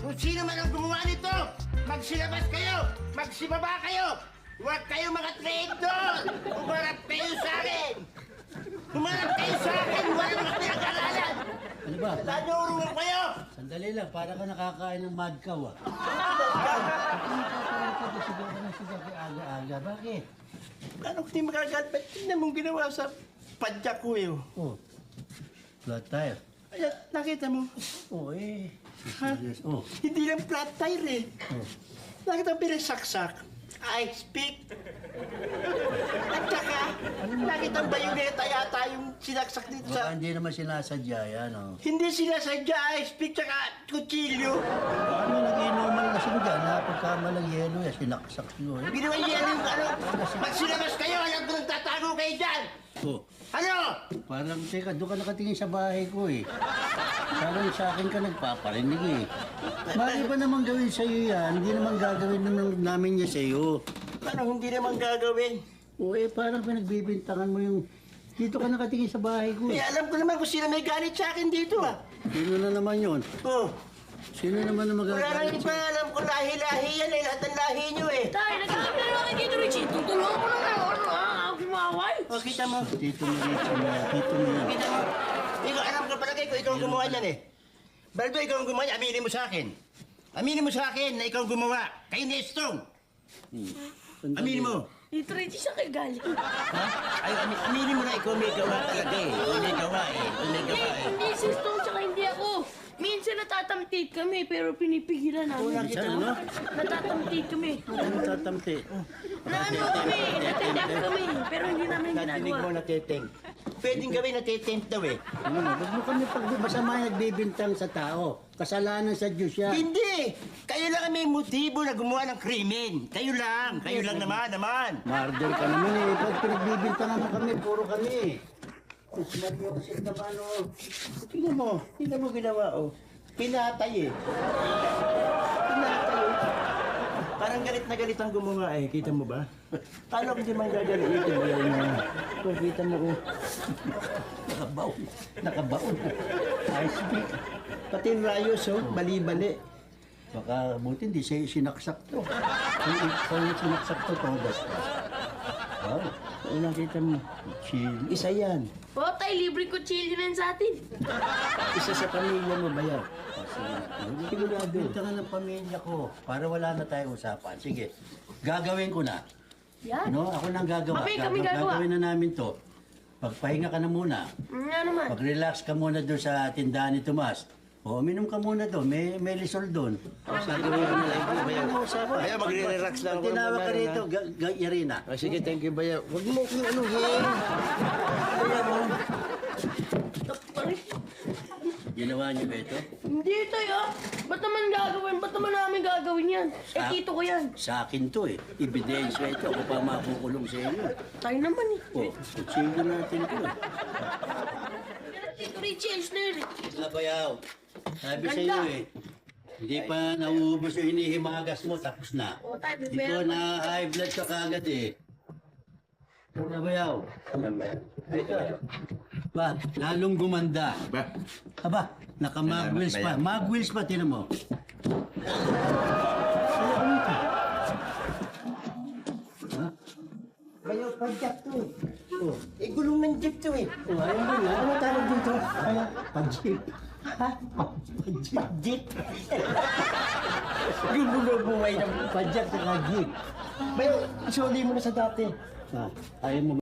Kung sino man ang gumawa nito, magsilabas kayo, magsibaba kayo. Huwag kayo mga traidor! Umarap kayo sa akin! Umarap kayo sa akin! Wala mga pinag-aralan! Ano ba? Nanurungan kayo! Sandali lang, para ka nakakain ng madkaw ah. Sigaw ka ng sigaw kay aga-aga. Bakit? Ano kung di makagalit? Ba't tingnan mong ginawa sa padyak ko eh? Oh, flat tire. Ayan, nakita mo? Oh, eh. Ha? Oh, Hindi lang flat tire eh. oh. Nakita mo pinasaksak? I speak. At saka, nakita mo ba yung neta yata yung sinaksak dito Baka sa... hindi naman sinasadya yan, oh. Hindi sila sadya I speak tsaka kutsilyo. Ano nag-inuman kasi mo dyan, napagkamalang yelo yan, sinaksak nyo eh. Ginawa niya yung ano. Magsilabas kayo, alam ko nang tatago kayo dyan. Oh, Ano? parang, teka, doon ka nakatingin sa bahay ko eh. Parang sa akin ka nagpaparinig eh. Bakit ba naman gawin sa'yo yan? Hindi naman gagawin namin niya sa'yo. Ano hindi naman gagawin? O eh, parang pinagbibintangan mo yung... Dito ka nakatingin sa bahay ko Eh, eh. alam ko naman kung sino may galit sa akin dito ah. Sino na naman yun? Oh, Sino naman na wala nang magagalit iba sa'yo? alam ko lahi-lahi yan eh. Lahat ng lahi nyo eh. Tay, nagkakapit na kay Tito Richie. Tutulungan ko na nga. Ano ako kumaway? O, kita mo. Dito mo rin siya, dito mo yan. Kita mo. Ikaw, alam ko palagay ko, ikaw ang gumawa niyan eh. Baldo, ikaw ang gumawa niyan. Aminin mo sa akin. Aminin mo sa akin na ikaw ang gumawa. Kay Nestong. Aminin mo. Tito Richie siya kay galing. Ha? Ay, aminin mo na ikaw may gawa talaga eh. Ikaw may gawa eh. Ikaw may gawa eh. Hindi si Stone tsaka hindi ako. Minsan natatamtit kami pero pinipigilan namin. Minsan ano? Natatamtit kami. Ano tatamti? Na ano kami, natitap kami. Pero hindi namin Natinig mo ginagawa. nateteng. Pwedeng gawin natetempt daw eh. Ano mo, ba't mo kami pag masama nagbibintang sa tao? Kasalanan sa Diyos yan. Hindi! Kayo lang ang may motibo na gumawa ng krimen. Kayo lang. Kayo lang naman. Murder ka naman eh. Pag pinagbibintangan mo kami, puro kami. Mas Mario kasi naman oh. Tingnan mo ginawa oh. Pinatay eh. Pinatay eh. Parang galit na galit ang gumawa eh. Kita mo ba? Paano kung di man gagalitin mo yan na? Kung kita mo oh. Nakabaon. Nakabaon. I speak. Pati yung rayos oh. Bali-bali. Baka buti hindi siya sinaksak to. Kung ikaw yung sinaksak to, todas ka. Wow. Ano nakita mo? Chill. Isa yan. O tay, libre ko chili na yan sa atin. Isa sa pamilya mo ba yan? Sigurado. Bintangan ng pamilya ko para wala na tayong usapan. Sige, gagawin ko na. Yan. No, ako nang gagawa. Kami gagawa. Gagawin na namin to. Pagpahinga ka na muna. Nga naman. Pag-relax ka muna doon sa tindahan ni Tomas. O, uminom ka muna doon. May lisol doon. Gagawin ko na lang ito, Bayaw. Bayaw, magre-relax lang Pag tinawag ka rito, Irina. Ah, sige, thank you, Bayaw. Huwag mo kong anuhin. Bayaw mo. Ginawa niyo ba ito? Hindi tayo. Ba't naman gagawin? Ba't naman namin gagawin yan? Eh, Sa- tito ko yan. Sa akin to eh. Ebidensya ito. Ako pa makukulong sa inyo. Tayo naman eh. O, kutsilyo natin to eh. Tito Richie, ayos na yun eh. Nabayaw. Sabi sa Ganda. iyo eh. Hindi pa nauubos yung hinihimagas mo, tapos na. O tayo, Hindi ko bibera. na high blood ka kagad eh. Nabayaw. Ito. Ba, lalong gumanda. Ba? Aba, naka-mag-wheels pa. Mag-wheels pa, tinan mo. Ha? Bayaw, pag-jack to eh. Oh, Eh, gulong ng jeep to eh. oh, ayun ba yan? Ano tawag dito? Kaya, pag-jeep. Ha? Pag-jeep? Yung buhay ng... Pag-jeep sa jeep. Bayaw, isuli mo na sa dati. Ah, ayaw mo